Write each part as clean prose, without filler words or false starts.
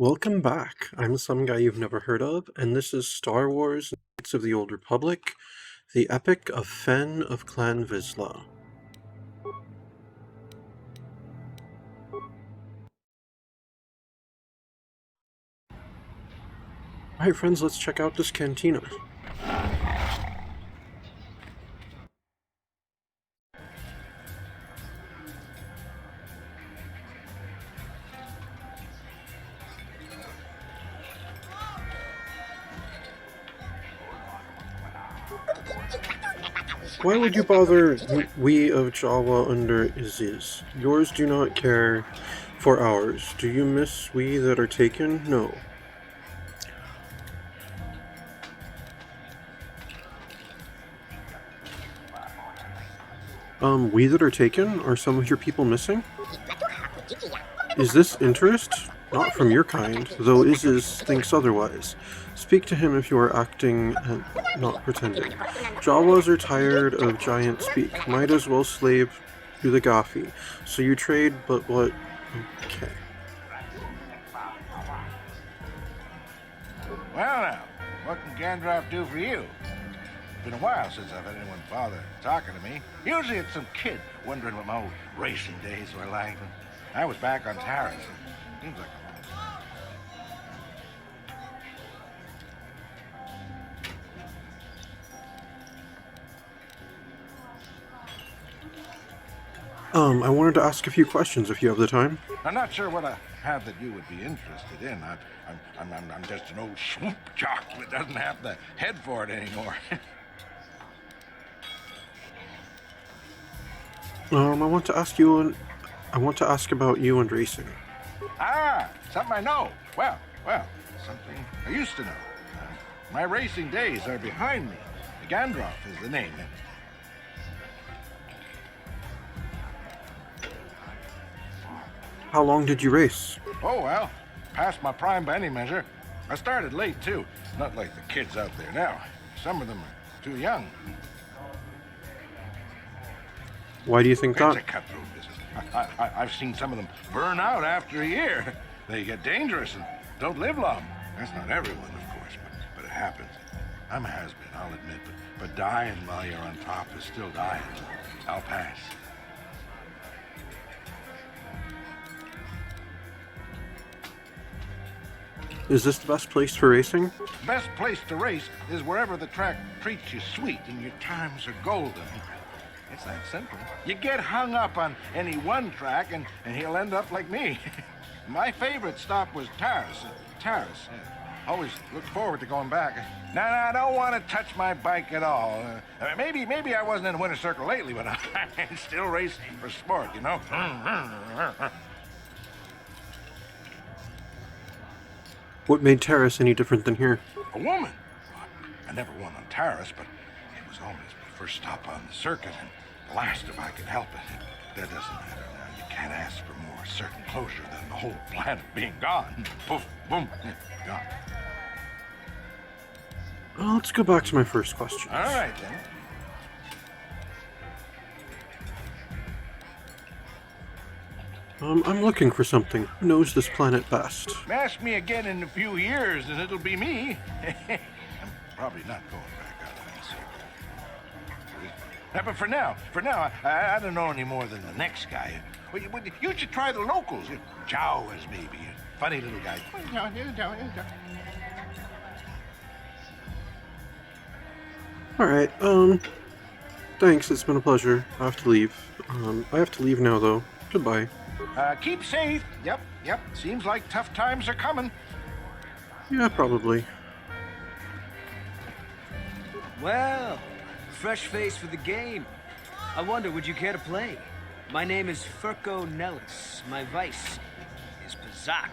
Welcome back. I'm some guy you've never heard of, and this is Star Wars Knights of the Old Republic, the Epic of Fenn of Clan Vizsla. Alright friends, let's check out this cantina. Why would you bother we of Jawa under Iziz? Yours do not care for ours. Do you miss we that are taken? No. We that are taken? Are some of your people missing? Is this interest? Not from your kind, though Iziz thinks otherwise. Speak to him if you are acting and not pretending. Jawas are tired of giant speak. Might as well slave to the Gafi. So you trade, but what? Okay. Well now, what can Gandalf do for you? It's been a while since I've had anyone bother talking to me. Usually it's some kid wondering what my old racing days were like. I was back on Taris. Seems like I wanted to ask a few questions if you have the time. I'm not sure what I have that you would be interested in. I'm just an old swoop jock that doesn't have the head for it anymore. I want to ask about you and racing. Ah, something I know. Well, something I used to know. My racing days are behind me. Gandalf is the name. How long did you race? Oh, well, past my prime by any measure. I started late, too. Not like the kids out there now. Some of them are too young. Why do you think It's that? a cutthroat business. I've seen some of them burn out after a year. They get dangerous and don't live long. That's not everyone, of course, but it happens. I'm a has-been, I'll admit, but dying while you're on top is still dying. I'll pass. Is this the best place for racing? The best place to race is wherever the track treats you sweet and your times are golden. It's that simple. You get hung up on any one track and he'll end up like me. My favorite stop was Taris. Yeah. Always look forward to going back. Now, I don't want to touch my bike at all. Maybe I wasn't in the winner's circle lately, but I'm still racing for sport, you know? What made Terrace any different than here? A woman. I never won on Taris, but it was always my first stop on the circuit, and the last if I could help it. That doesn't matter now. You can't ask for more certain closure than the whole planet being gone. Poof, boom, gone. Well, let's go back to my first question. All right, then. I'm looking for something. Who knows this planet best? Ask me again in a few years, and it'll be me. I'm probably not going back out of that circle. But for now, I don't know any more than the next guy. You should try the locals. Jawas, maybe. Funny little guy. Alright, thanks, it's been a pleasure. I have to leave. I have to leave now, though. Goodbye. Keep safe. Yep. Seems like tough times are coming. Yeah, probably. Well, fresh face for the game. I wonder, would you care to play? My name is Furko Nellis. My vice is Pazak.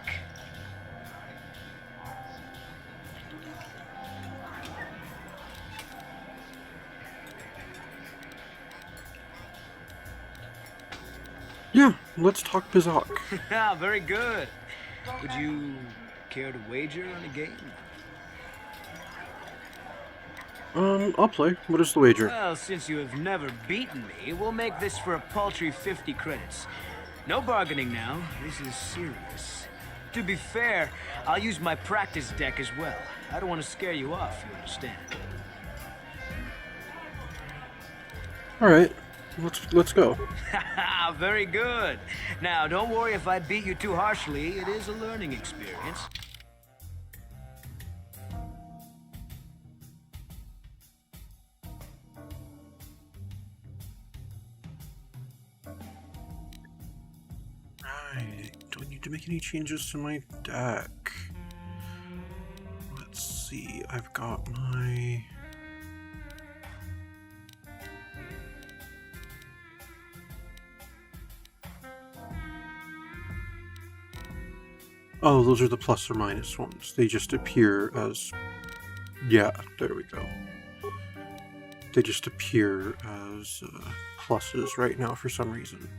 Yeah, let's talk Bizarre. Ah, very good. Would you care to wager on a game? I'll play. What is the wager? Well, since you have never beaten me, we'll make this for a paltry 50 credits. No bargaining now. This is serious. To be fair, I'll use my practice deck as well. I don't want to scare you off, you understand. Alright, let's go. Very good. Now, don't worry if I beat you too harshly. It is a learning experience. Right, do I need to make any changes to my deck? Let's see, I've got my... Oh, those are the plus or minus ones. They just appear as... Yeah, there we go. They just appear as pluses right now for some reason.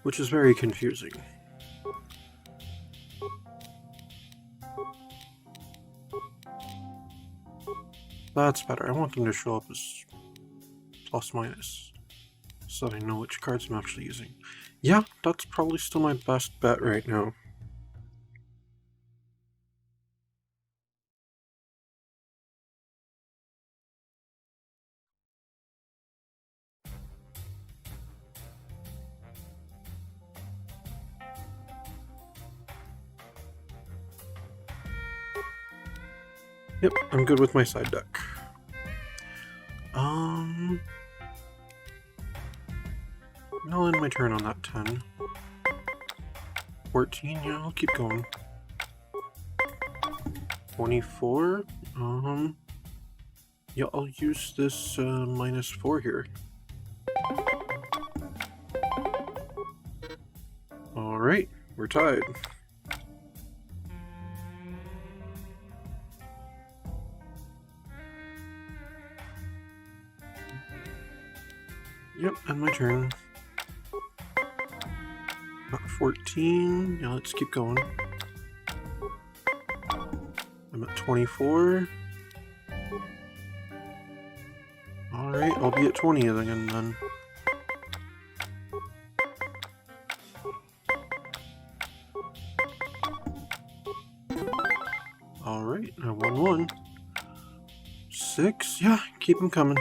Which is very confusing. That's better. I want them to show up as plus minus, so that I know which cards I'm actually using. Yeah, that's probably still my best bet right now. Yep, I'm good with my side deck. I'll end my turn on that 10. 14, yeah, I'll keep going. 24, yeah, I'll use this -4 here. Alright, we're tied. Yep, and my turn. Got 14. Now let's keep going. I'm at 24. Alright, I'll be at 20 again then. Alright, I won one. 6, yeah, keep them coming.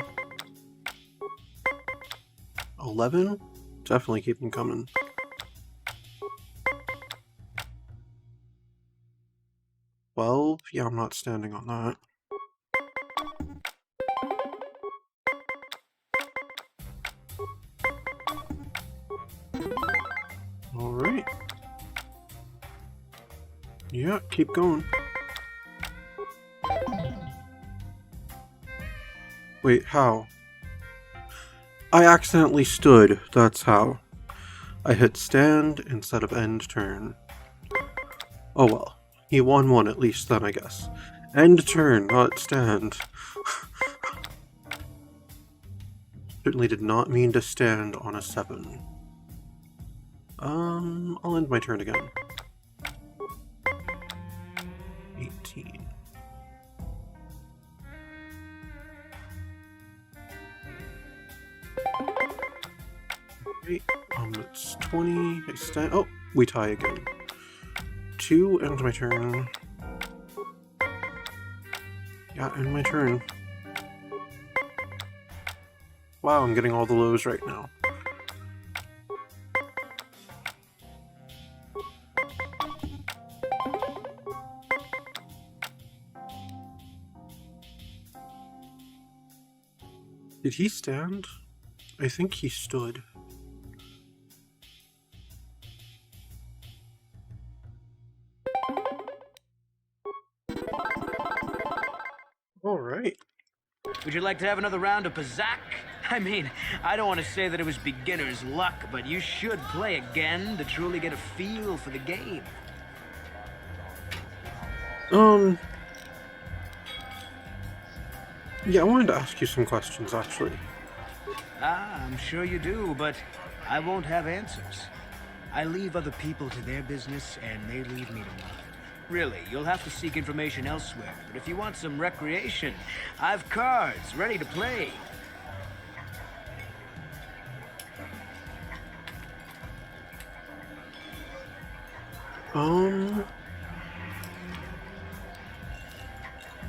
11, definitely keep them coming. 12, yeah, I'm not standing on that. Alright. Yeah, keep going. Wait, how? I accidentally stood, that's how. I hit stand instead of end turn. Oh well. He won one at least then, I guess. End turn, not stand. Certainly did not mean to stand on a 7. I'll end my turn again. 18. Right, it's 20. I stand. Oh, we tie again. 2, end my turn. Yeah, end my turn. Wow, I'm getting all the lows right now. Did he stand? I think he stood. Alright. Would you like to have another round of Pazak? I mean, I don't want to say that it was beginner's luck, but you should play again to truly get a feel for the game. Yeah, I wanted to ask you some questions, actually. Ah, I'm sure you do, but I won't have answers. I leave other people to their business, and they leave me to mine. Really, you'll have to seek information elsewhere, but if you want some recreation, I've cards ready to play. You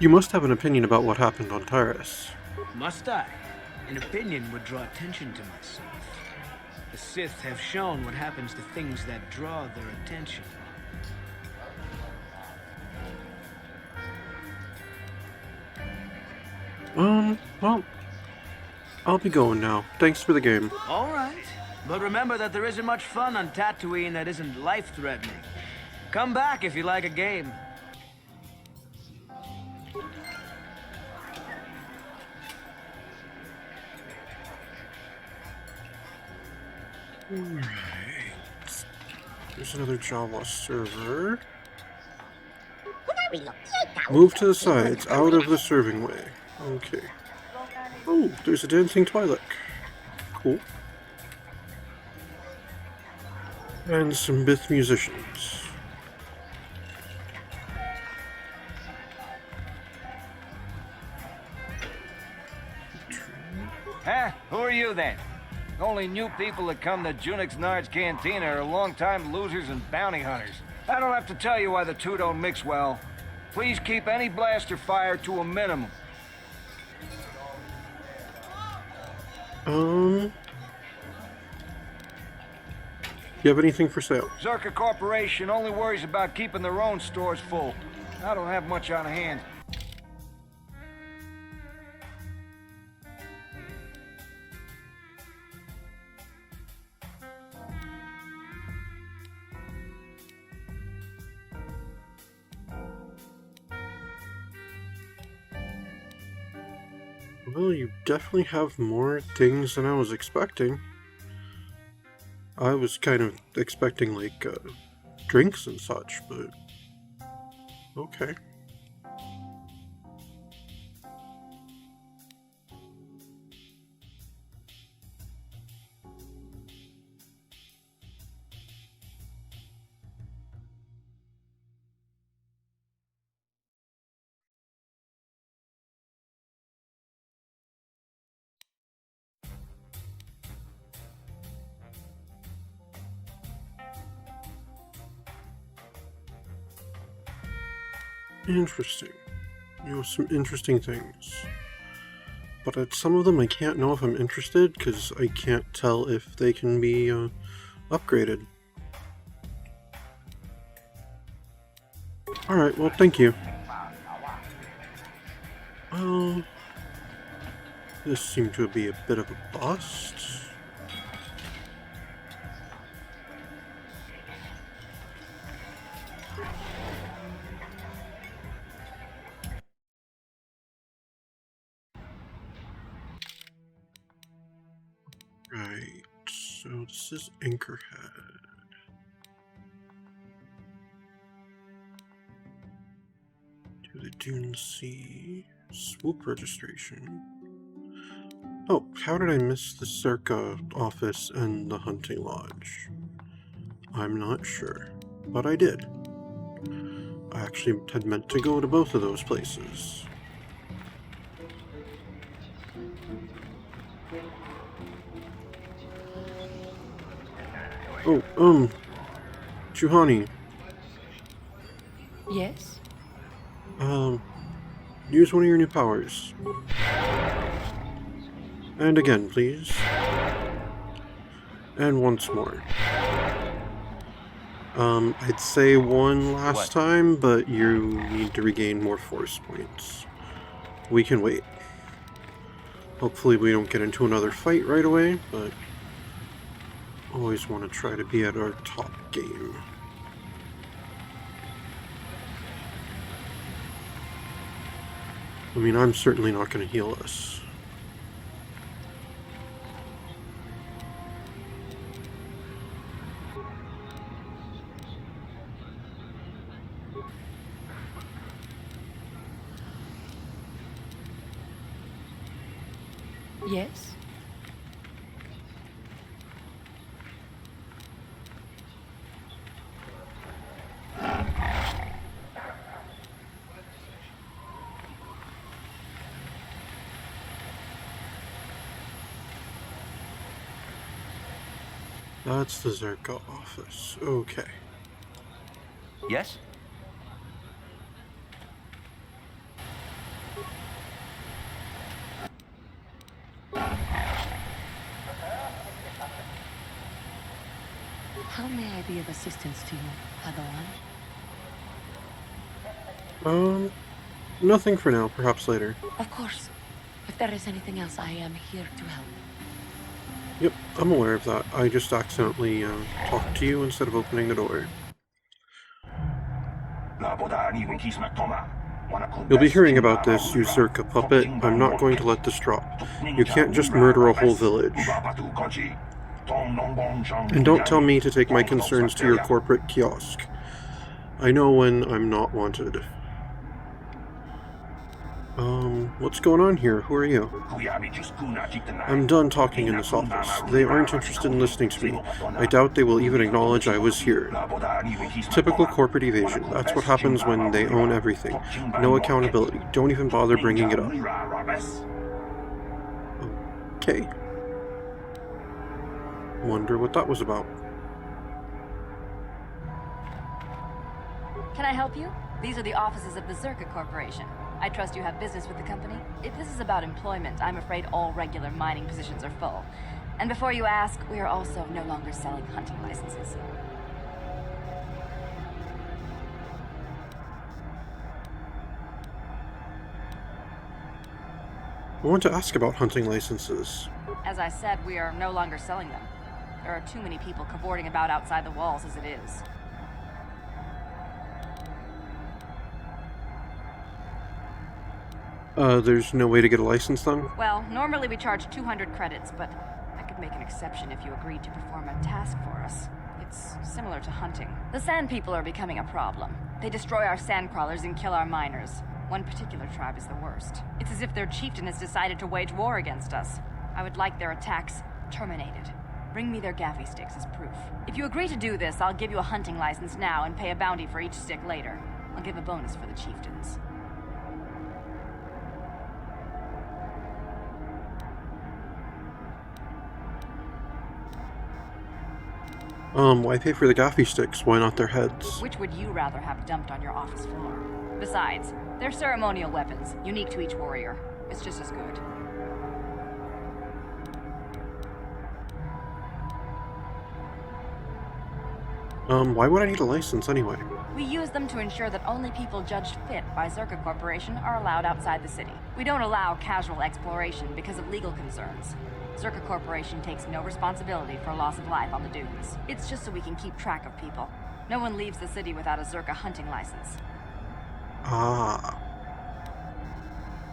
must have an opinion about what happened on Tyrus. Must I? An opinion would draw attention to myself. The Sith have shown what happens to things that draw their attention. Well, I'll be going now. Thanks for the game. All right. But remember that there isn't much fun on Tatooine that isn't life-threatening. Come back if you like a game. Alright. There's another Jawa server. Move to the sides, out of the serving way. Okay. Oh, there's a dancing Twi'lek. Cool. And some Bith musicians. Huh? Who are you then? The only new people that come to Junix Nard's Cantina are long-time losers and bounty hunters. I don't have to tell you why the two don't mix well. Please keep any blaster fire to a minimum. You have anything for sale? Zerka Corporation only worries about keeping their own stores full. I don't have much on hand. Well, you definitely have more things than I was expecting. I was kind of expecting, like, drinks and such, but... okay. Interesting. You know, some interesting things. But at some of them I can't know if I'm interested, because I can't tell if they can be, upgraded. Alright, well, thank you. Well... this seemed to be a bit of a bust. Right, so this is Anchorhead. To the Dune Sea. Swoop registration. Oh, how did I miss the Circa office and the hunting lodge? I'm not sure, but I did. I actually had meant to go to both of those places. Oh, Juhani. Yes? Use one of your new powers. And again, please. And once more. I'd say one last time, but you need to regain more force points. We can wait. Hopefully we don't get into another fight right away, but... always want to try to be at our top game. I mean, I'm certainly not going to heal us. Yes? That's the Zerka office. Okay. Yes? How may I be of assistance to you, Padawan? Nothing for now. Perhaps later. Of course. If there is anything else, I am here to help. Yep, I'm aware of that. I just accidentally talked to you instead of opening the door. You'll be hearing about this, you Zerka puppet. I'm not going to let this drop. You can't just murder a whole village. And don't tell me to take my concerns to your corporate kiosk. I know when I'm not wanted. What's going on here? Who are you? I'm done talking in this office. They aren't interested in listening to me. I doubt they will even acknowledge I was here. Typical corporate evasion. That's what happens when they own everything. No accountability. Don't even bother bringing it up. Okay. Wonder what that was about. Can I help you? These are the offices of the Zerka Corporation. I trust you have business with the company. If this is about employment, I'm afraid all regular mining positions are full. And before you ask, we are also no longer selling hunting licenses. I want to ask about hunting licenses. As I said, we are no longer selling them. There are too many people cavorting about outside the walls as it is. There's no way to get a license then? Well, normally we charge 200 credits, but I could make an exception if you agreed to perform a task for us. It's similar to hunting. The Sand People are becoming a problem. They destroy our sand crawlers and kill our miners. One particular tribe is the worst. It's as if their chieftain has decided to wage war against us. I would like their attacks terminated. Bring me their gaffy sticks as proof. If you agree to do this, I'll give you a hunting license now and pay a bounty for each stick later. I'll give a bonus for the chieftains. Why pay for the gaffy sticks? Why not their heads? Which would you rather have dumped on your office floor? Besides, they're ceremonial weapons, unique to each warrior. It's just as good. Why would I need a license anyway? We use them to ensure that only people judged fit by Zerka Corporation are allowed outside the city. We don't allow casual exploration because of legal concerns. Zerka Corporation takes no responsibility for loss of life on the dunes. It's just so we can keep track of people. No one leaves the city without a Zerka hunting license. Ah.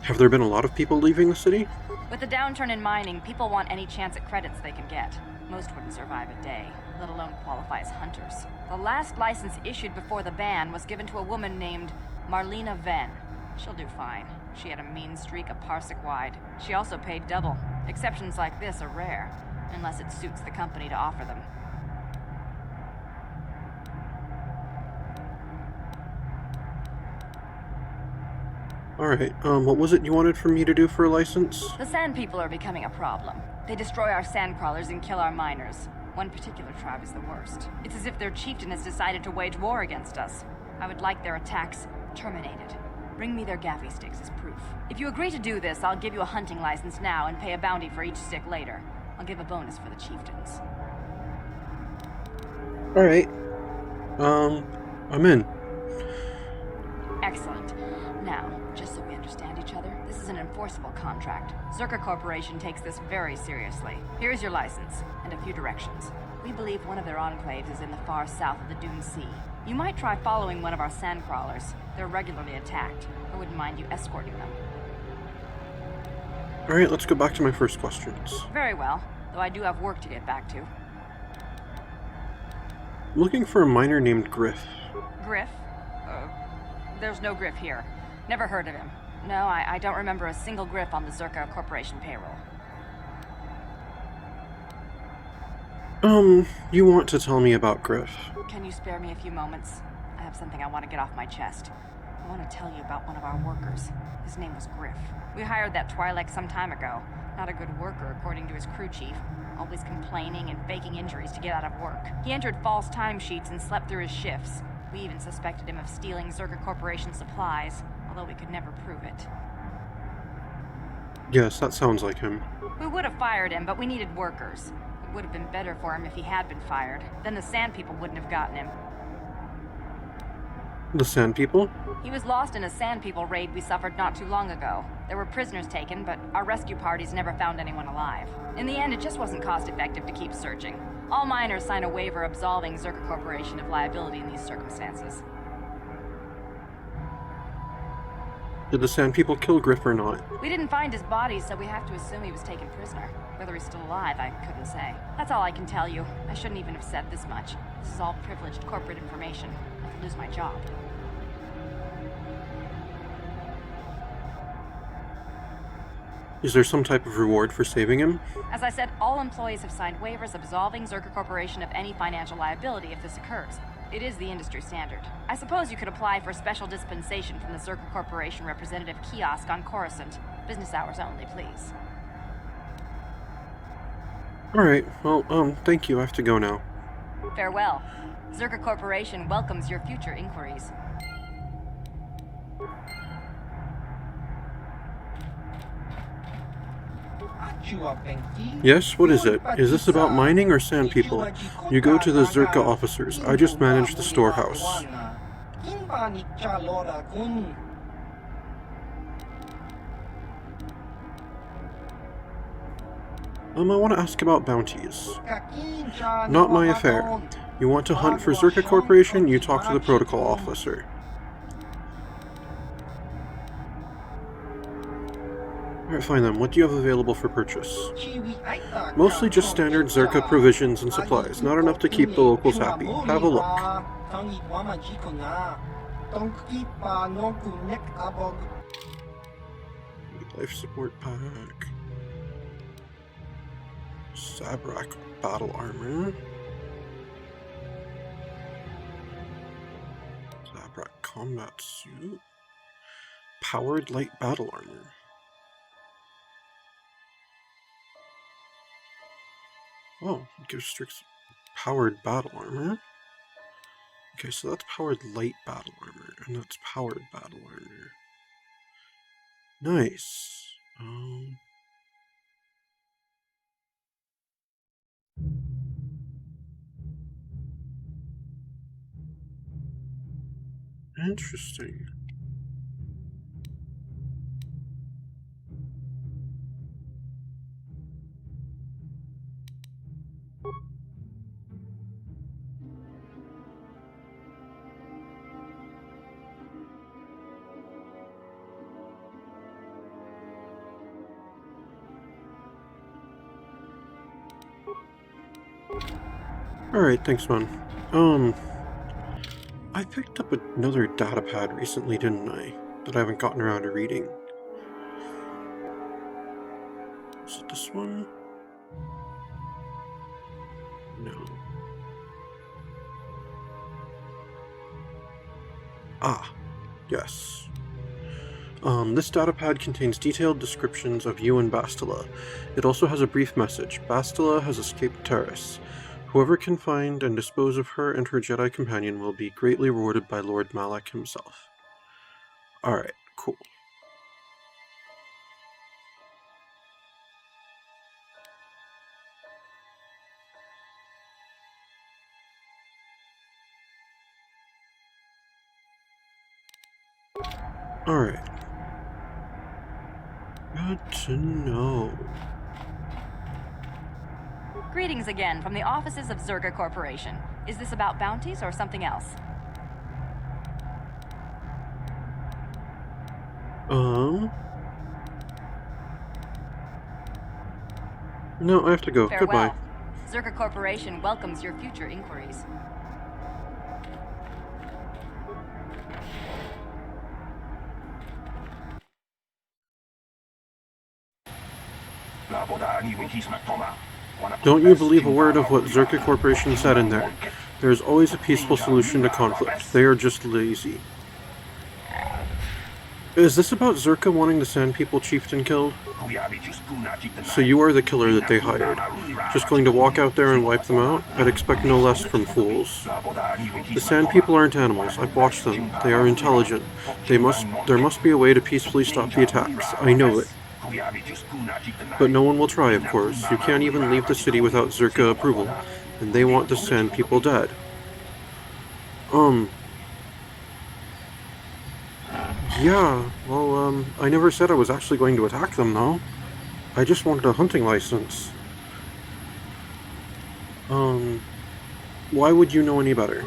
Have there been a lot of people leaving the city? With the downturn in mining, people want any chance at credits they can get. Most wouldn't survive a day, let alone qualify as hunters. The last license issued before the ban was given to a woman named Marlena Venn. She'll do fine. She had a mean streak a parsec wide. She also paid double. Exceptions like this are rare, unless it suits the company to offer them. Alright, what was it you wanted from me to do for a license? The Sand People are becoming a problem. They destroy our sand crawlers and kill our miners. One particular tribe is the worst. It's as if their chieftain has decided to wage war against us. I would like their attacks terminated. Bring me their gaffy sticks as proof. If you agree to do this, I'll give you a hunting license now and pay a bounty for each stick later. I'll give a bonus for the chieftains. Alright. I'm in. Excellent. Now, just so we understand each other, this is an enforceable contract. Zerka Corporation takes this very seriously. Here's your license, and a few directions. We believe one of their enclaves is in the far south of the Dune Sea. You might try following one of our sand crawlers. They're regularly attacked. I wouldn't mind you escorting them. Alright, let's go back to my first questions. Very well, though I do have work to get back to. I'm looking for a miner named Griff. Griff? There's no Griff here. Never heard of him. No, I don't remember a single Griff on the Zerka Corporation payroll. You want to tell me about Griff? Can you spare me a few moments? I have something I want to get off my chest. I want to tell you about one of our workers. His name was Griff. We hired that Twi'lek some time ago. Not a good worker, according to his crew chief. Always complaining and faking injuries to get out of work. He entered false timesheets and slept through his shifts. We even suspected him of stealing Zerka Corporation supplies, although we could never prove it. Yes, that sounds like him. We would have fired him, but we needed workers. It would have been better for him if he had been fired. Then the Sand People wouldn't have gotten him. The Sand People? He was lost in a Sand People raid we suffered not too long ago. There were prisoners taken, but our rescue parties never found anyone alive. In the end, it just wasn't cost-effective to keep searching. All miners sign a waiver absolving Zerka Corporation of liability in these circumstances. Did the Sand People kill Griff or not? We didn't find his body, so we have to assume he was taken prisoner. Whether he's still alive, I couldn't say. That's all I can tell you. I shouldn't even have said this much. This is all privileged corporate information. I could lose my job. Is there some type of reward for saving him? As I said, all employees have signed waivers absolving Zerka Corporation of any financial liability if this occurs. It is the industry standard. I suppose you could apply for special dispensation from the Zerka Corporation representative kiosk on Coruscant. Business hours only, please. Alright, well, thank you. I have to go now. Farewell. Zerka Corporation welcomes your future inquiries. Yes, what is it? Is this about mining or Sand People? You go to the Zerka officers. I just manage the storehouse. I want to ask about bounties. Not my affair. You want to hunt for Zerka Corporation? You talk to the protocol officer. Alright, fine then. What do you have available for purchase? Mostly just standard Zerka provisions and supplies. Not enough to keep the locals happy. Have a look. Life support pack. Sabrak battle armor. Sabrak combat suit. Powered light battle armor. Oh, it gives strict powered battle armor. Okay, so that's powered light battle armor, and that's powered battle armor. Nice. Interesting. Alright, thanks, man. I picked up another datapad recently, didn't I? That I haven't gotten around to reading. Is it this one? No. Ah, yes. This datapad contains detailed descriptions of you and Bastila. It also has a brief message. Bastila has escaped Terrace. Whoever can find and dispose of her and her Jedi companion will be greatly rewarded by Lord Malak himself. Alright, cool. Alright. Good to know. Greetings again from the offices of Zerka Corporation. Is this about bounties or something else? No, I have to go. Farewell. Goodbye. Zerka Corporation welcomes your future inquiries. Don't you believe a word of what Zerka Corporation said in there. There is always a peaceful solution to conflict. They are just lazy. Is this about Zerka wanting the Sand People chieftain killed? So you are the killer that they hired. Just going to walk out there and wipe them out? I'd expect no less from fools. The Sand People aren't animals. I've watched them. They are intelligent. There must be a way to peacefully stop the attacks. I know it. But no one will try, of course. You can't even leave the city without Zerka approval. And they want the Sand People dead. Yeah, well, I never said I was actually going to attack them, though. I just wanted a hunting license. Why would you know any better?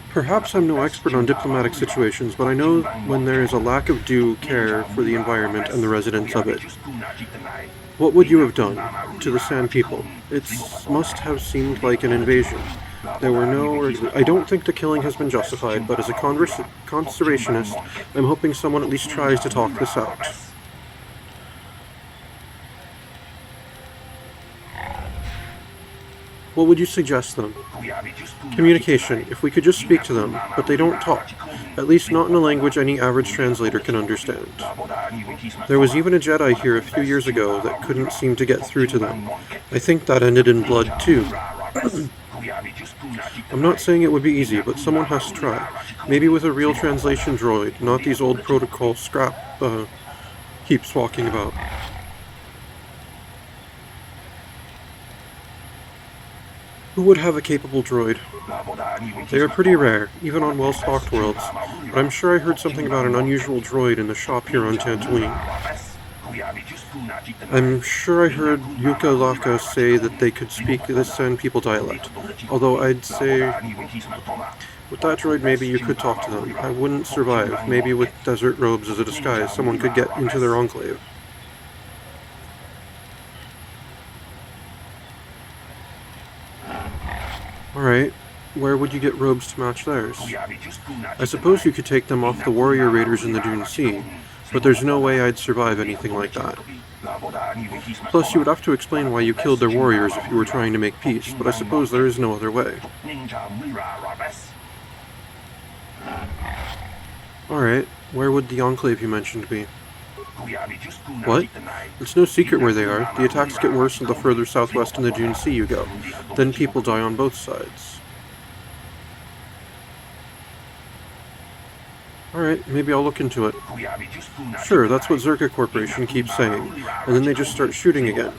Perhaps I'm no expert on diplomatic situations, but I know when there is a lack of due care for the environment and the residents of it. What would you have done to the Sand People? It must have seemed like an invasion. There were I don't think the killing has been justified, but as a conservationist, I'm hoping someone at least tries to talk this out. What would you suggest then? Communication, if we could just speak to them, but they don't talk. At least not in a language any average translator can understand. There was even a Jedi here a few years ago that couldn't seem to get through to them. I think that ended in blood too. I'm not saying it would be easy, but someone has to try. Maybe with a real translation droid, not these old protocol scrap heaps walking about. Who would have a capable droid? They are pretty rare, even on well-stocked worlds, but I'm sure I heard something about an unusual droid in the shop here on Tatooine. I'm sure I heard Yuka Laka say that they could speak the Sand People dialect, although I'd say with that droid maybe you could talk to them. I wouldn't survive. Maybe with desert robes as a disguise someone could get into their enclave. Alright, where would you get robes to match theirs? I suppose you could take them off the warrior raiders in the Dune Sea, but there's no way I'd survive anything like that. Plus, you would have to explain why you killed their warriors if you were trying to make peace, but I suppose there is no other way. Alright, where would the enclave you mentioned be? What? It's no secret where they are. The attacks get worse the further southwest in the Dune Sea you go. Then people die on both sides. Alright, maybe I'll look into it. Sure, that's what Zerka Corporation keeps saying, and then they just start shooting again.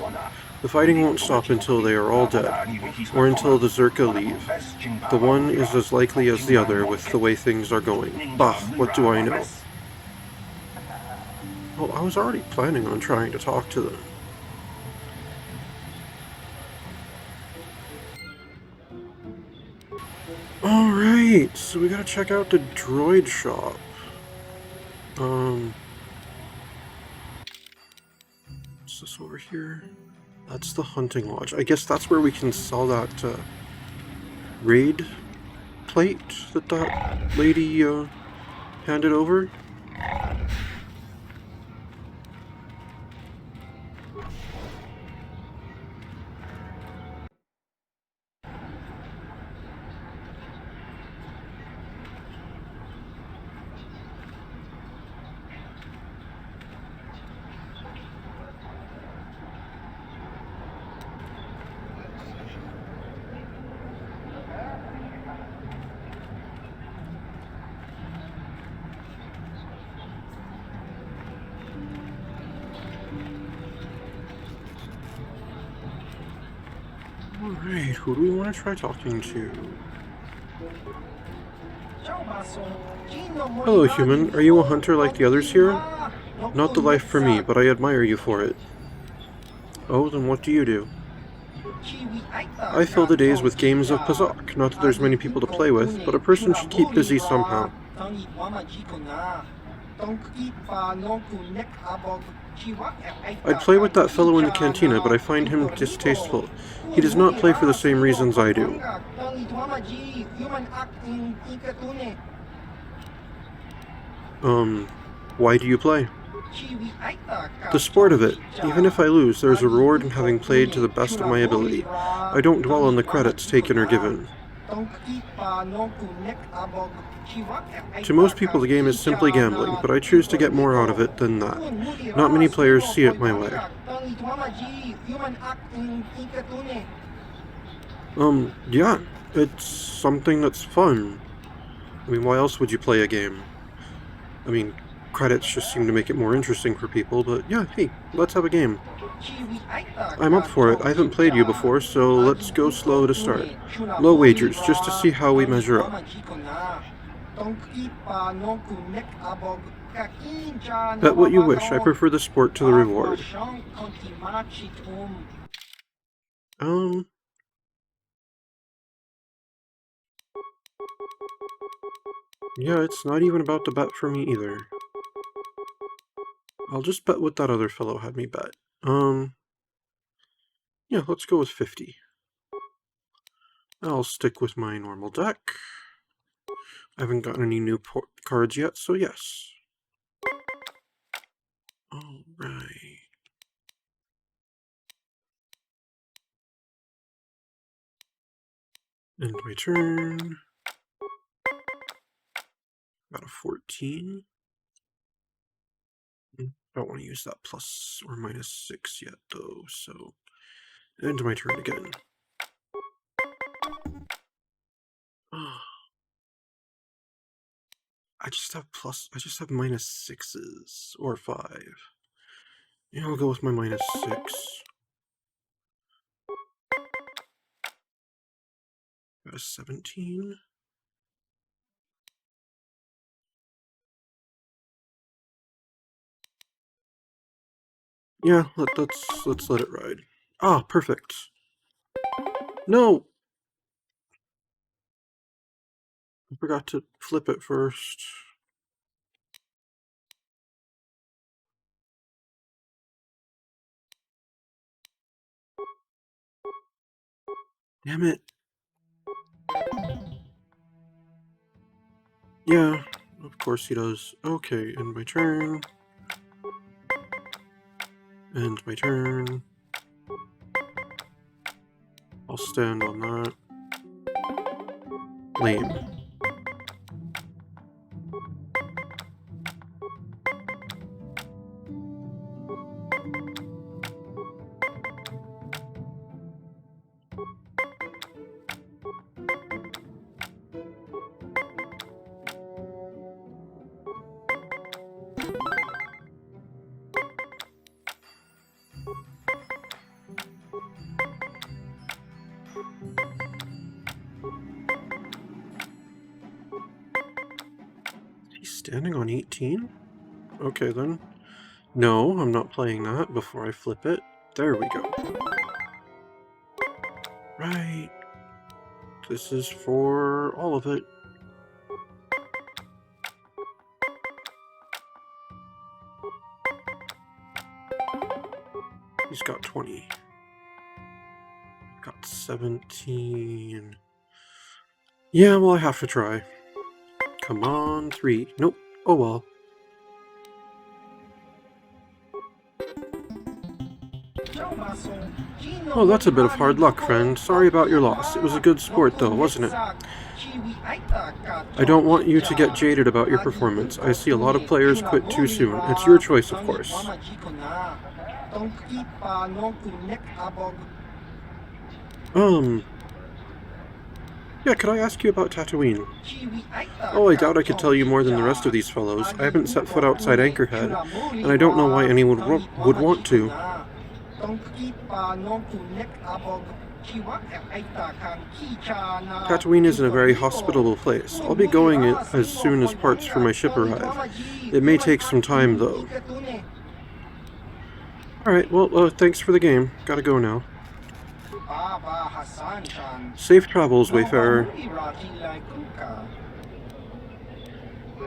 The fighting won't stop until they are all dead, or until the Zerka leave. The one is as likely as the other with the way things are going. Bah, what do I know? Well, I was already planning on trying to talk to them. Alright, so we gotta check out the droid shop. What's this over here? That's the hunting lodge. I guess that's where we can sell that raid plate that lady handed over. Alright, who do we want to try talking to? Hello, human. Are you a hunter like the others here? Not the life for me, but I admire you for it. Oh, then what do you do? I fill the days with games of Pazak. Not that there's many people to play with, but a person should keep busy somehow. I'd play with that fellow in the cantina, but I find him distasteful. He does not play for the same reasons I do. Why do you play? The sport of it. Even if I lose, there is a reward in having played to the best of my ability. I don't dwell on the credits taken or given. To most people, the game is simply gambling, but I choose to get more out of it than that. Not many players see it my way. Yeah, it's something that's fun. I mean, why else would you play a game? I mean, credits just seem to make it more interesting for people, but yeah, hey, let's have a game. I'm up for it. I haven't played you before, so let's go slow to start. Low wagers, just to see how we measure up. Bet what you wish. I prefer the sport to the reward. Yeah, it's not even about to bet for me either. I'll just bet what that other fellow had me bet. Yeah, let's go with 50. I'll stick with my normal deck. I haven't gotten any new cards yet, so yes. Alright. End my turn. Got a 14. Don't want to use that plus or minus 6 yet, though, so end my turn again. I just have minus 6s, or 5. Yeah, I'll go with my minus 6. Got a 17. Yeah, let's let it ride. Ah, perfect. No! I forgot to flip it first. Damn it. Yeah, of course he does. Okay, end my turn. End my turn. I'll stand on that. Lame. He's standing on 18? Okay then. No, I'm not playing that before I flip it. There we go. Right. This is for all of it. He's got 20. Got 17. Yeah, well, I have to try. Come on, 3. Nope. Oh well. Oh, that's a bit of hard luck, friend. Sorry about your loss. It was a good sport, though, wasn't it? I don't want you to get jaded about your performance. I see a lot of players quit too soon. It's your choice, of course. Yeah, could I ask you about Tatooine? Oh, I doubt I could tell you more than the rest of these fellows. I haven't set foot outside Anchorhead, and I don't know why anyone would want to. Tatooine isn't a very hospitable place. I'll be going as soon as parts for my ship arrive. It may take some time, though. Alright, well, thanks for the game. Gotta go now. Safe travels, Wayfarer.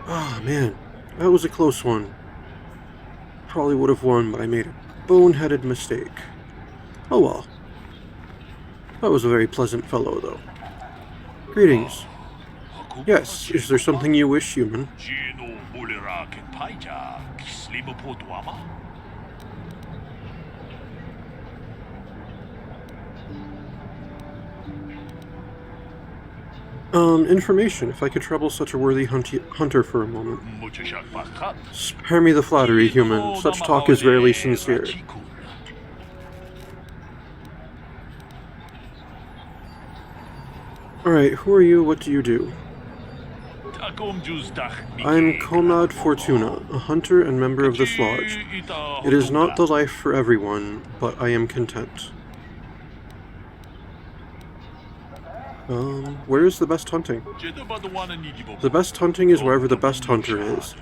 Ah, man. That was a close one. Probably would have won, but I made a boneheaded mistake. Oh well. That was a very pleasant fellow, though. Greetings. Yes, is there something you wish, human? Information, if I could trouble such a worthy hunter for a moment. Spare me the flattery, human. Such talk is rarely sincere. Alright, who are you? What do you do? I'm Comrade Fortuna, a hunter and member of this lodge. It is not the life for everyone, but I am content. Where is the best hunting? The best hunting is wherever the best hunter is.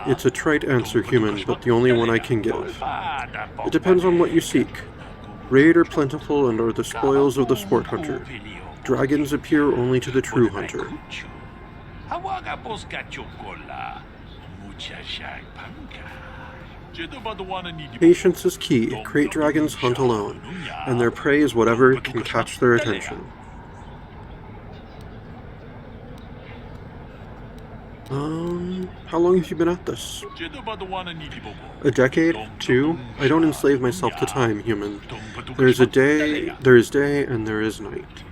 It's a trite answer, human, but the only one I can give. It depends on what you seek. Raid are plentiful and are the spoils of the sport hunter. Dragons appear only to the true hunter. Patience is key. Great dragons hunt alone, and their prey is whatever can catch their attention. How long have you been at this? A decade? 2? I don't enslave myself to time, human. There is day, and there is night.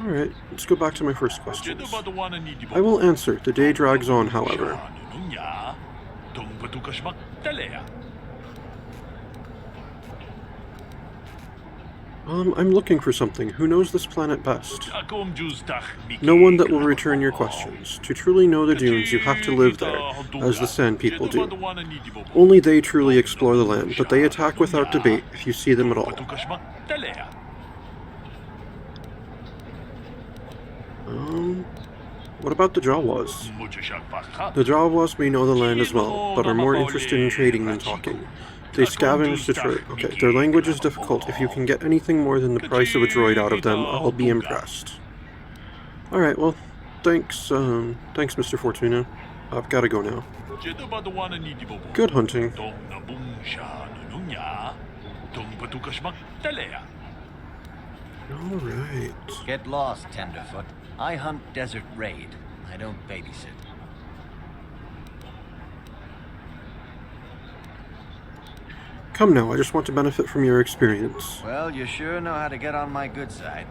Alright, let's go back to my first questions. I will answer. The day drags on, however. I'm looking for something. Who knows this planet best? No one that will return your questions. To truly know the dunes, you have to live there, as the Sand people do. Only they truly explore the land, but they attack without debate if you see them at all. What about the Jawas? The Jawas may know the land as well, but are more interested in trading than talking. They scavenge to trade. Okay, their language is difficult. If you can get anything more than the price of a droid out of them, I'll be impressed. Alright, well, thanks, Mr. Fortuna. I've gotta go now. Good hunting. Alright. Get lost, Tenderfoot. I hunt Desert Raid. I don't babysit. Come now, I just want to benefit from your experience. Well, you sure know how to get on my good side.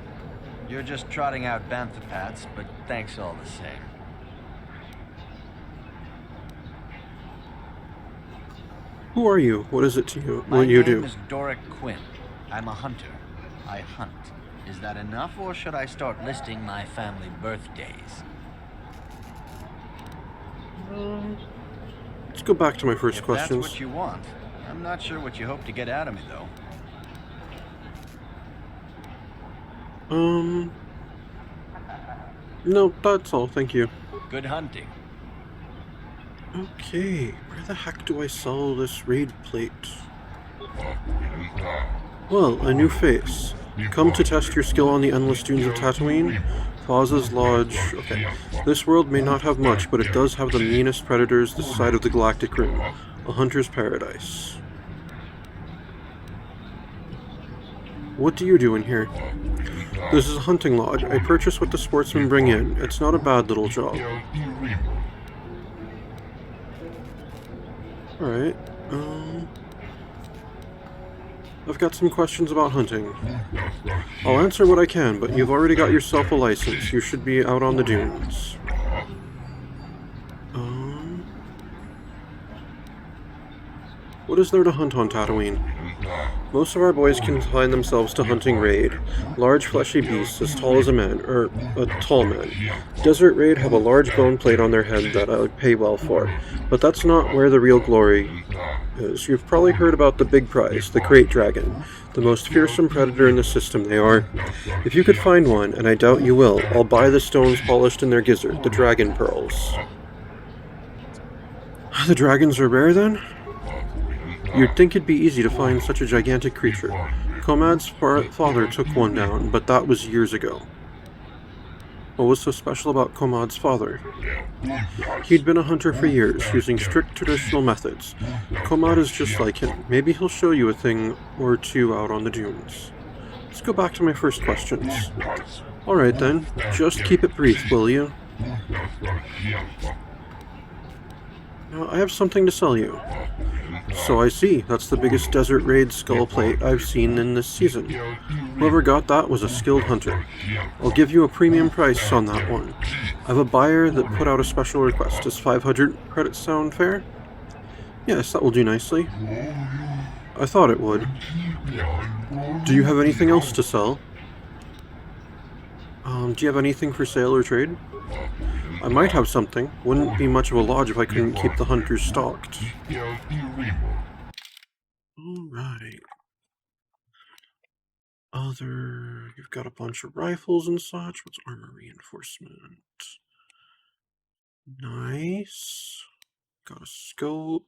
You're just trotting out bantha pats, but thanks all the same. Who are you? What is it to you? My What you do? name is Doric Quinn. I'm a hunter. I hunt. Is that enough, or should I start listing my family birthdays? Let's go back to my first questions. That's what you want. I'm not sure what you hope to get out of me, though. No, that's all, thank you. Good hunting. Okay, where the heck do I sell this raid plate? Well, a new face. Come to test your skill on the endless dunes of Tatooine? Plaza's Lodge. Okay, this world may not have much, but it does have the meanest predators this side of the Galactic Rim. A hunter's paradise. What do you do in here? This is a hunting lodge. I purchase what the sportsmen bring in. It's not a bad little job. Alright, I've got some questions about hunting. I'll answer what I can, but you've already got yourself a license. You should be out on the dunes. What is there to hunt on Tatooine? Most of our boys confine themselves to hunting raid. Large fleshy beasts as tall as a man, or a tall man. Desert raid have a large bone plate on their head that I would pay well for. But that's not where the real glory is. You've probably heard about the big prize, the Great Dragon. The most fearsome predator in the system they are. If you could find one, and I doubt you will, I'll buy the stones polished in their gizzard, the dragon pearls. The dragons are rare then? You'd think it'd be easy to find such a gigantic creature. Comad's father took one down, but that was years ago. What was so special about Comad's father? He'd been a hunter for years, using strict traditional methods. Comad is just like him. Maybe he'll show you a thing or two out on the dunes. Let's go back to my first questions. Alright then, just keep it brief, will you? I have something to sell you. So I see, that's the biggest desert raid skull plate I've seen in this season. Whoever got that was a skilled hunter. I'll give you a premium price on that one. I have a buyer that put out a special request. Does 500 credits sound fair? Yes, that will do nicely. I thought it would. Do you have anything else to sell? Do you have anything for sale or trade? I might have something. Wouldn't be much of a lodge if I couldn't keep the hunters stocked. Alright. You've got a bunch of rifles and such. What's armor reinforcement? Nice. Got a scope.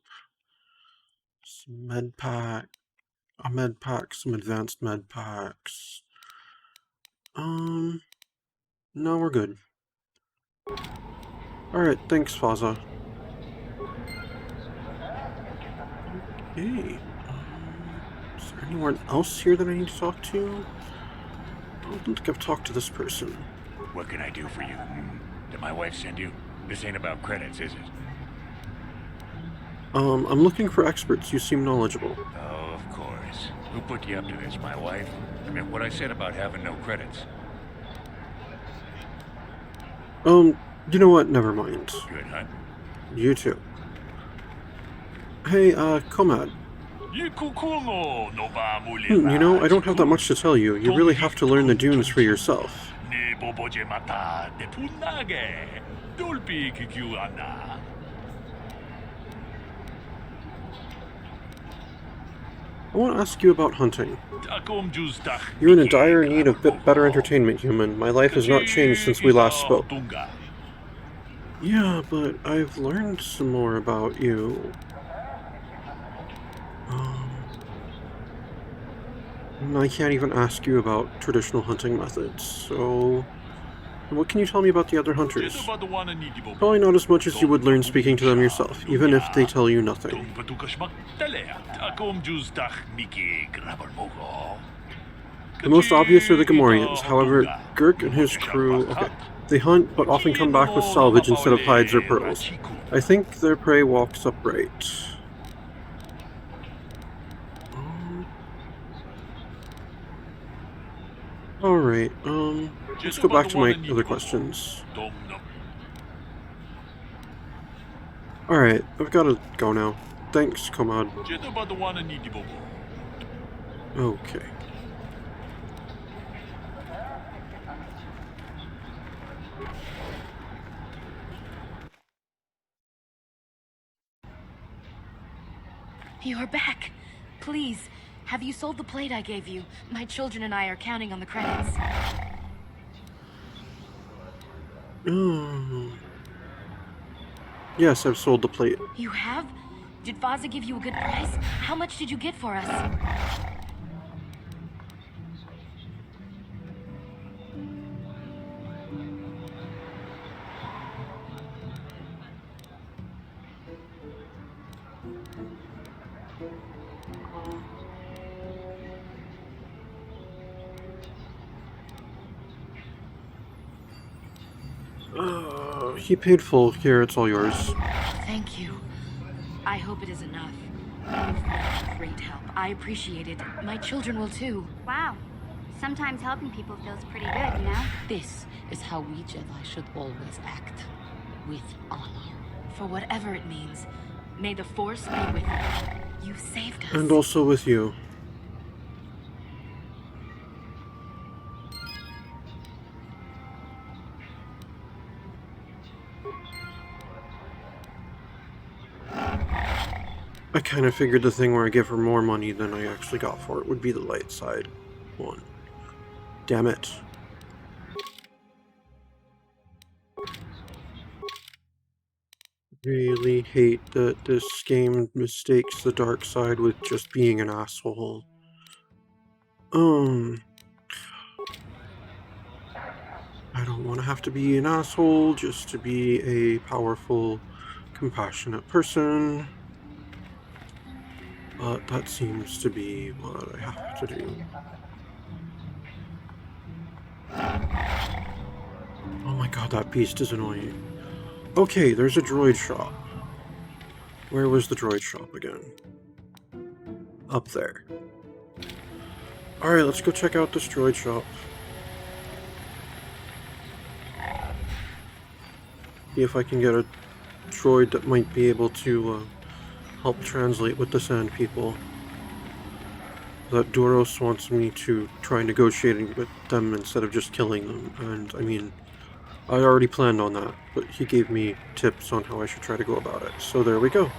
Some med pack. A med pack, some advanced med packs. No, we're good. Alright, thanks, Faza. Okay. Is there anyone else here that I need to talk to? I don't think I've talked to this person. What can I do for you? Did my wife send you? This ain't about credits, is it? I'm looking for experts. You seem knowledgeable. Oh, of course. Who put you up to this, my wife? I mean, what I said about having no credits. You know what? Never mind. Good hunt. You too. Hey, Komad. You know, I don't have that much to tell you. You really have to learn the dunes for yourself. I want to ask you about hunting. You're in a dire need of better entertainment, human. My life has not changed since we last spoke. Yeah, but I've learned some more about you. I can't even ask you about traditional hunting methods, so... What can you tell me about the other hunters? Probably not as much as you would learn speaking to them yourself, even if they tell you nothing. The most obvious are the Gamorreans. However, Gurk and his crew... Okay. They hunt, but often come back with salvage instead of hides or pearls. I think their prey walks upright. Alright, let's go back to my other questions. Alright, I've gotta go now. Thanks, Komad. Okay. You're back. Please, have you sold the plate I gave you? My children and I are counting on the credits. Yes, I've sold the plate. You have? Did Vizsla give you a good price? How much did you get for us? He paid full. Here, it's all yours. Thank you. I hope it is enough. You've been great help. I appreciate it. My children will too. Wow. Sometimes helping people feels pretty good, you know? This is how we Jedi should always act. With honor. For whatever it means, may the Force be with you. You saved us. And also with you. I kind of figured the thing where I give her more money than I actually got for it would be the light side one. Damn it. Really hate that this game mistakes the dark side with just being an asshole. I don't want to have to be an asshole just to be a powerful, compassionate person. But that seems to be what I have to do. Oh my god, that beast is annoying. Okay, there's a droid shop. Where was the droid shop again? Up there. Alright, let's go check out this droid shop. See if I can get a droid that might be able to help translate with the Sand People. That Duros wants me to try negotiating with them instead of just killing them, and I mean, I already planned on that, but he gave me tips on how I should try to go about it, so there we go.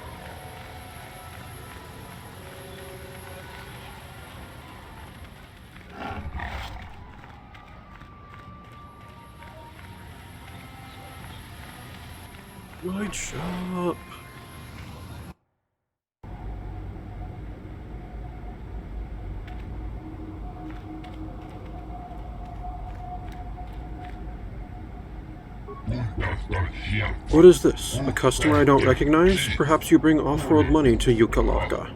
Droid shop. What is this? A customer I don't recognize? Perhaps you bring off-world money to Yukalovka.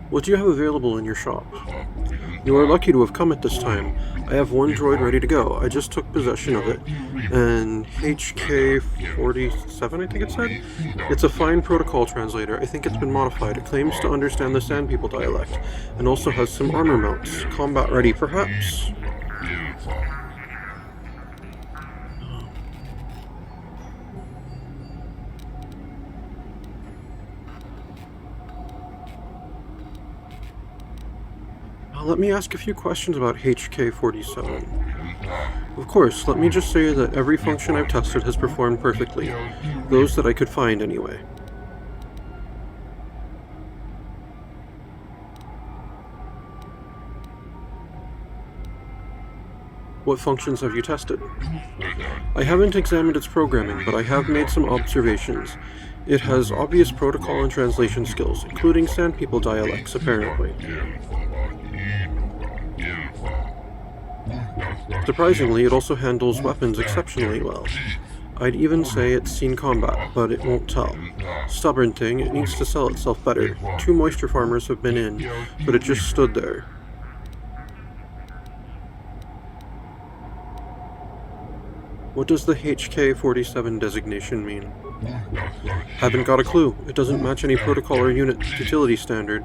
What do you have available in your shop? You are lucky to have come at this time. I have one droid ready to go. I just took possession of it. An HK-47, I think it said? It's a fine protocol translator. I think it's been modified. It claims to understand the Sand People dialect, and also has some armor mounts. Combat ready, perhaps? Let me ask a few questions about HK-47. Of course, let me just say that every function I've tested has performed perfectly. Those that I could find, anyway. What functions have you tested? I haven't examined its programming, but I have made some observations. It has obvious protocol and translation skills, including Sand People dialects, apparently. Surprisingly, it also handles weapons exceptionally well. I'd even say it's seen combat, but it won't tell. Stubborn thing, it needs to sell itself better. 2 moisture farmers have been in, but it just stood there. What does the HK-47 designation mean? Haven't got a clue. It doesn't match any protocol or unit utility standard.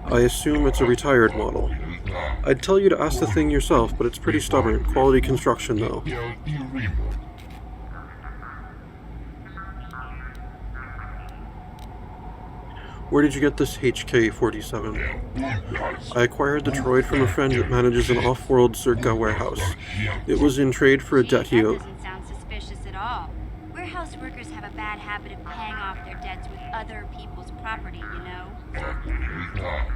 I assume it's a retired model. I'd tell you to ask the thing yourself, but it's pretty stubborn. Quality construction, though. Where did you get this HK-47? I acquired the droid from a friend that manages an off-world Zerka warehouse. It was in trade for a debt he owed. That doesn't sound suspicious at all. Warehouse workers have a bad habit of paying off their debts with other people's property, you know?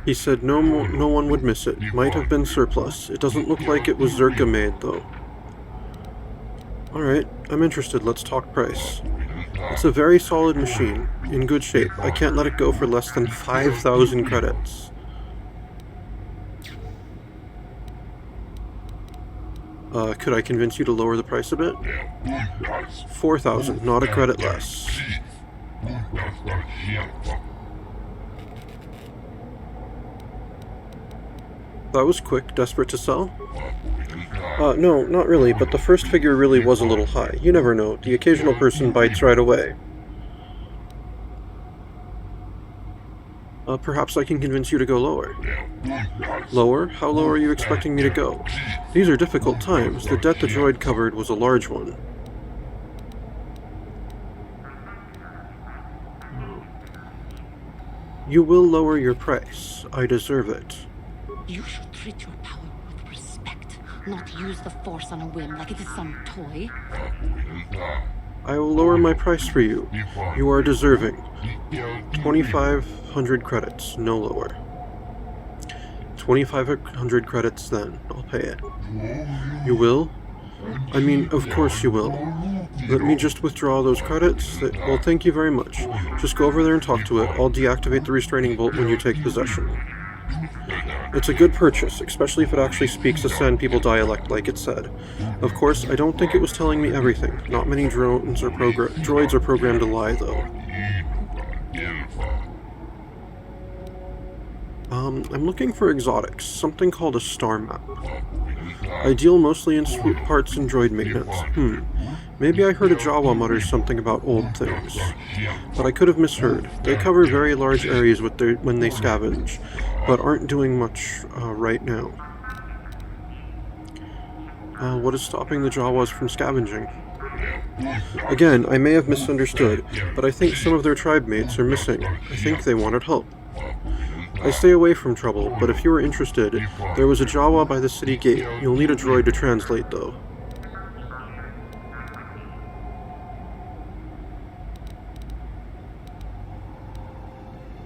He said no one would miss it. Might have been surplus. It doesn't look like it was Zerka made, though. Alright, I'm interested. Let's talk price. It's a very solid machine, in good shape. I can't let it go for less than 5,000 credits. Could I convince you to lower the price a bit? 4,000, not a credit less. That was quick. Desperate to sell? No, not really, but the first figure really was a little high. You never know. The occasional person bites right away. Perhaps I can convince you to go lower. Lower? How low are you expecting me to go? These are difficult times. The debt the droid covered was a large one. You will lower your price. I deserve it. You should treat your power with respect, not use the Force on a whim like it is some toy. I will lower my price for you. You are deserving. 2,500 credits, no lower. 2,500 credits then. I'll pay it. You will? I mean, of course you will. Let me just withdraw those credits. Well, thank you very much. Just go over there and talk to it. I'll deactivate the restraining bolt when you take possession. It's a good purchase, especially if it actually speaks a Sand People dialect like it said. Of course, I don't think it was telling me everything. Not many droids are programmed to lie, though. I'm looking for exotics, something called a star map. I deal mostly in swoop parts and droid maintenance. Maybe I heard a Jawa mutter something about old things. But I could have misheard. They cover very large areas when they scavenge, but aren't doing much right now. What is stopping the Jawas from scavenging? Again, I may have misunderstood, but I think some of their tribe mates are missing. I think they wanted help. I stay away from trouble, but if you are interested, there was a Jawa by the city gate. You'll need a droid to translate, though.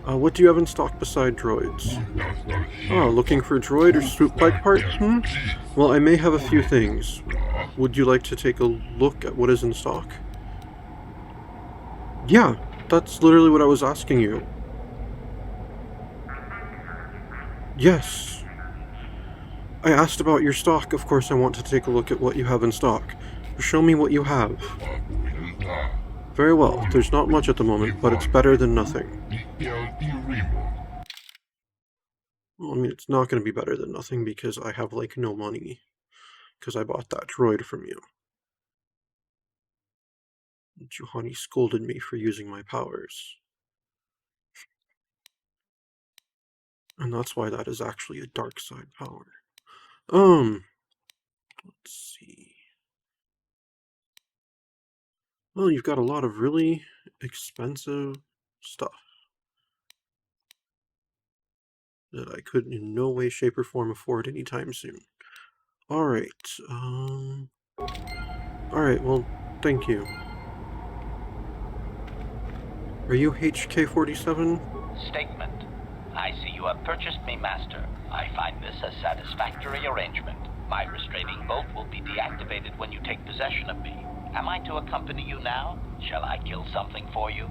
What do you have in stock beside droids? Oh, looking for a droid or swoop bike part? Well, I may have a few things. Would you like to take a look at what is in stock? Yeah, that's literally what I was asking you. Yes. I asked about your stock. Of course I want to take a look at what you have in stock. Show me what you have. Very well. There's not much at the moment, but it's better than nothing. Well, I mean, it's not going to be better than nothing because I have, like, no money. Because I bought that droid from you. Juhani scolded me for using my powers. And that's why that is actually a dark side power. Let's see. Well, you've got a lot of really expensive stuff that I could in no way, shape, or form afford anytime soon. Alright, Alright, well, thank you. Are you HK-47? Statement. I see you have purchased me, Master. I find this a satisfactory arrangement. My restraining bolt will be deactivated when you take possession of me. Am I to accompany you now? Shall I kill something for you?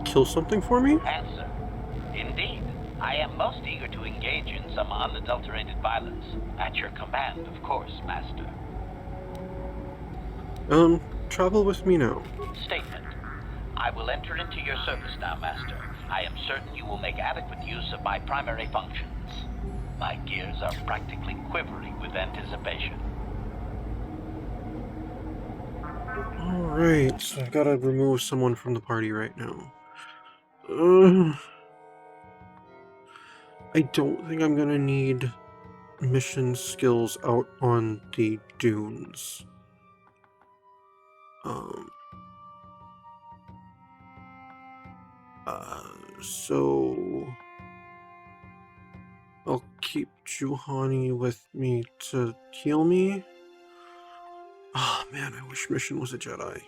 Kill something for me? Answer. Indeed. I am most eager to engage in some unadulterated violence. At your command, of course, Master. Travel with me now. Statement. I will enter into your service now, Master. I am certain you will make adequate use of my primary functions. My gears are practically quivering with anticipation. Alright, so I've got to remove someone from the party right now. I don't think I'm gonna need mission skills out on the dunes. So I'll keep Juhani with me to heal me. Oh man, I wish Mission was a Jedi.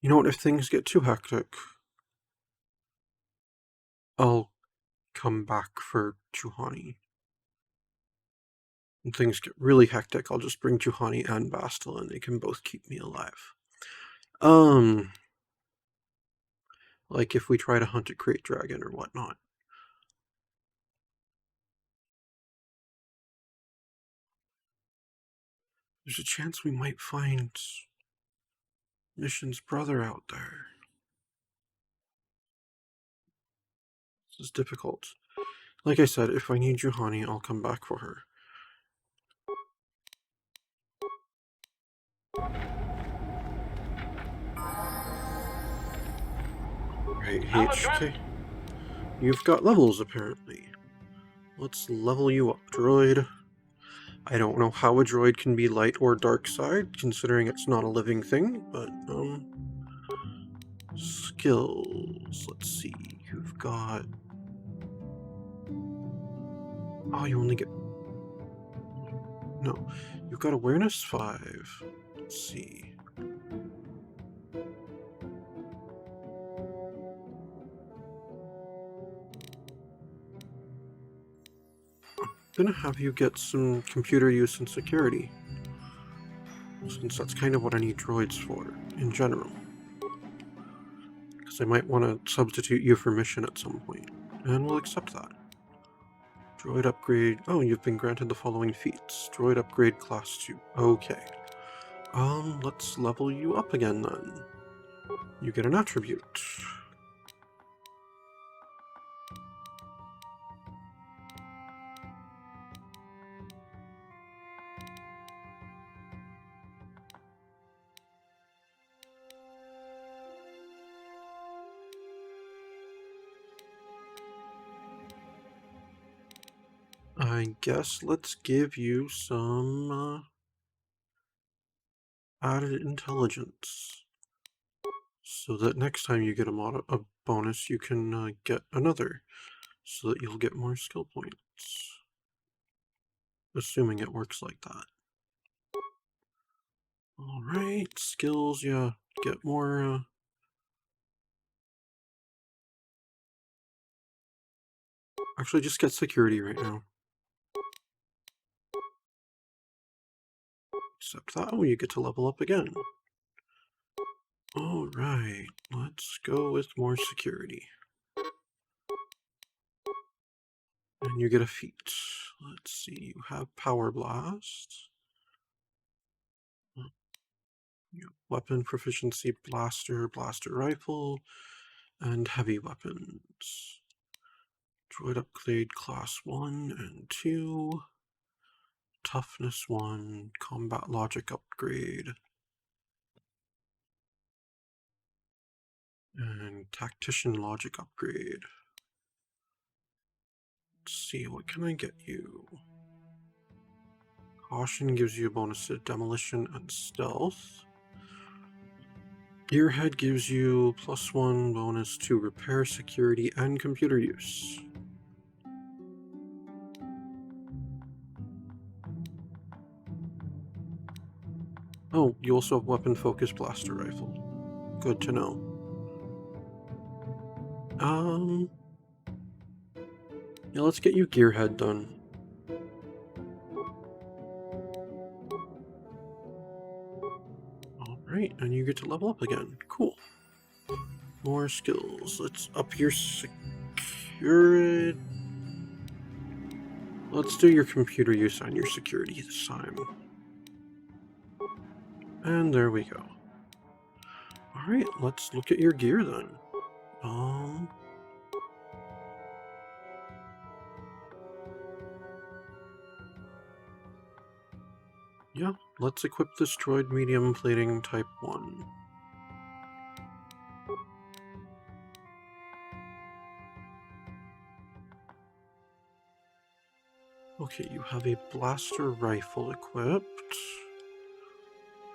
You know what, if things get too hectic, I'll come back for Juhani. When things get really hectic, I'll just bring Juhani and Bastil and they can both keep me alive. Like if we try to hunt a crate dragon or whatnot. There's a chance we might find Mission's brother out there. This is difficult. Like I said, if I need Juhani, I'll come back for her. Right, HK. You've got levels, apparently. Let's level you up, droid. I don't know how a droid can be light or dark side, considering it's not a living thing, but, skills. Let's see. You've got... Oh, you only get... No. You've got awareness 5. Let's see. I'm gonna have you get some computer use and security, since that's kind of what I need droids for, in general. Because I might want to substitute you for Mission at some point, and we'll accept that. Droid upgrade. Oh, you've been granted the following feats. Droid upgrade class 2. Okay. Let's level you up again then. You get an attribute. I guess let's give you some added intelligence, so that next time you get a bonus, you can get another, so that you'll get more skill points. Assuming it works like that. Alright, skills, yeah, get more, actually just get security right now. Except that way you get to level up again. Alright, let's go with more security. And you get a feat. Let's see, you have Power Blast. Weapon proficiency, blaster, blaster rifle, and heavy weapons. Droid upgrade class 1 and 2. Toughness 1, combat logic upgrade. And tactician logic upgrade. Let's see, what can I get you? Caution gives you a bonus to demolition and stealth. Gearhead gives you +1 bonus to repair, security, and computer use. Oh, you also have weapon focused blaster rifle. Good to know. Yeah, let's get you Gearhead done. Alright, and you get to level up again. Cool. More skills. Let's up your security. Let's do your computer use and your security this time. And there we go. Alright, let's look at your gear then. Yeah, let's equip this droid medium plating type 1. Okay, you have a blaster rifle equipped.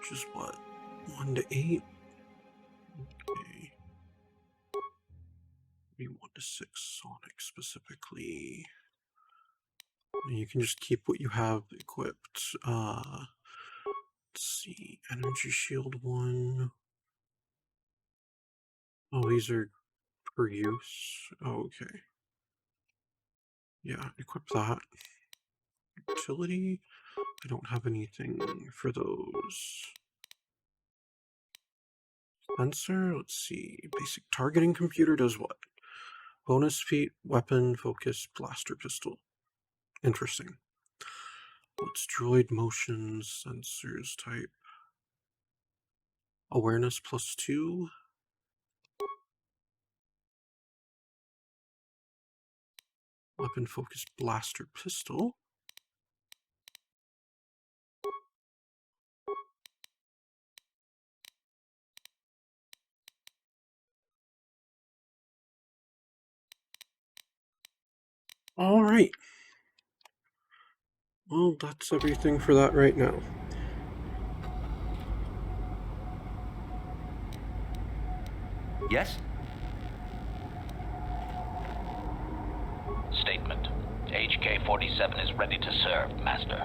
Which is what? 1 to 8? Okay. Maybe 1 to 6 Sonic specifically. You can just keep what you have equipped. Let's see. Energy shield 1. Oh, these are per use. Oh, okay. Yeah, equip that. Utility? I don't have anything for those. Sensor? Let's see. Basic targeting computer does what? Bonus feat, weapon, focus, blaster pistol. Interesting. What's droid motions, sensors type? Awareness +2. Weapon focus, blaster pistol. Alright. Well, that's everything for that right now. Yes? Statement. HK-47 is ready to serve, Master.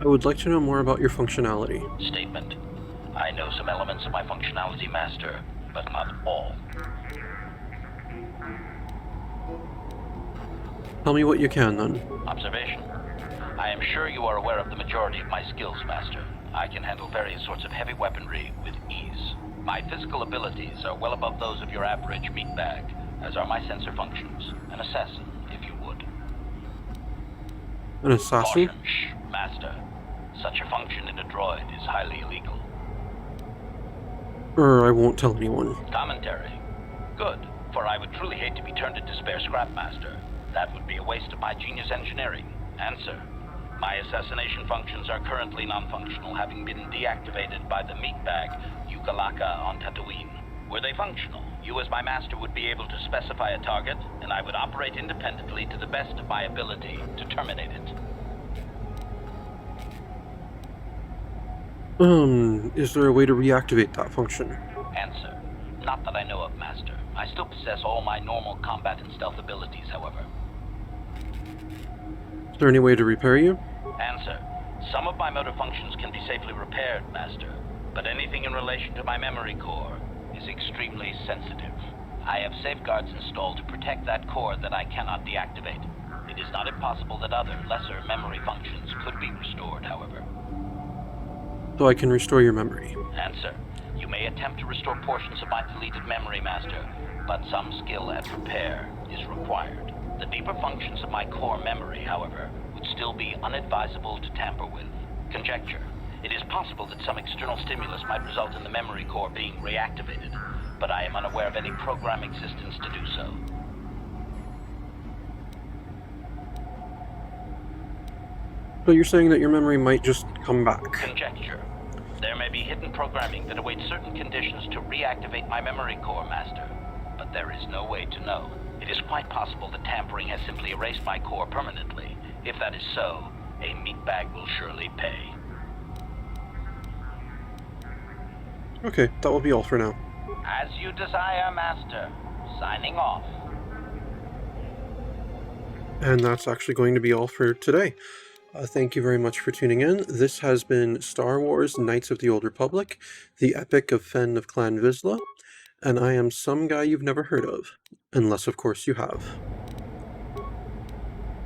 I would like to know more about your functionality. Statement. I know some elements of my functionality, Master, but not all. Tell me what you can, then. Observation. I am sure you are aware of the majority of my skills, Master. I can handle various sorts of heavy weaponry with ease. My physical abilities are well above those of your average meatbag, as are my sensor functions. An assassin, if you would. An assassin? Caution, shh, Master. Such a function in a droid is highly illegal. I won't tell anyone. Commentary. Good, for I would truly hate to be turned into spare scrap, Master. That would be a waste of my genius engineering. Answer. My assassination functions are currently non-functional, having been deactivated by the meatbag Yukalaka on Tatooine. Were they functional, you as my master would be able to specify a target, and I would operate independently to the best of my ability to terminate it. Is there a way to reactivate that function? Answer. Not that I know of, Master. I still possess all my normal combat and stealth abilities, however. Is there any way to repair you? Answer. Some of my motor functions can be safely repaired, Master, but anything in relation to my memory core is extremely sensitive. I have safeguards installed to protect that core that I cannot deactivate. It is not impossible that other, lesser memory functions could be restored, however. So I can restore your memory. Answer. You may attempt to restore portions of my deleted memory, Master, but some skill and repair is required. The deeper functions of my core memory, however, would still be unadvisable to tamper with. Conjecture. It is possible that some external stimulus might result in the memory core being reactivated, but I am unaware of any program existence to do so. So you're saying that your memory might just come back? Conjecture. There may be hidden programming that awaits certain conditions to reactivate my memory core, Master, but there is no way to know. It is quite possible that tampering has simply erased my core permanently. If that is so, a meatbag will surely pay. Okay, that will be all for now. As you desire, Master. Signing off. And that's actually going to be all for today. Thank you very much for tuning in. This has been Star Wars Knights of the Old Republic, the Epic of Fenn of Clan Vizsla, and I am some guy you've never heard of, unless of course you have.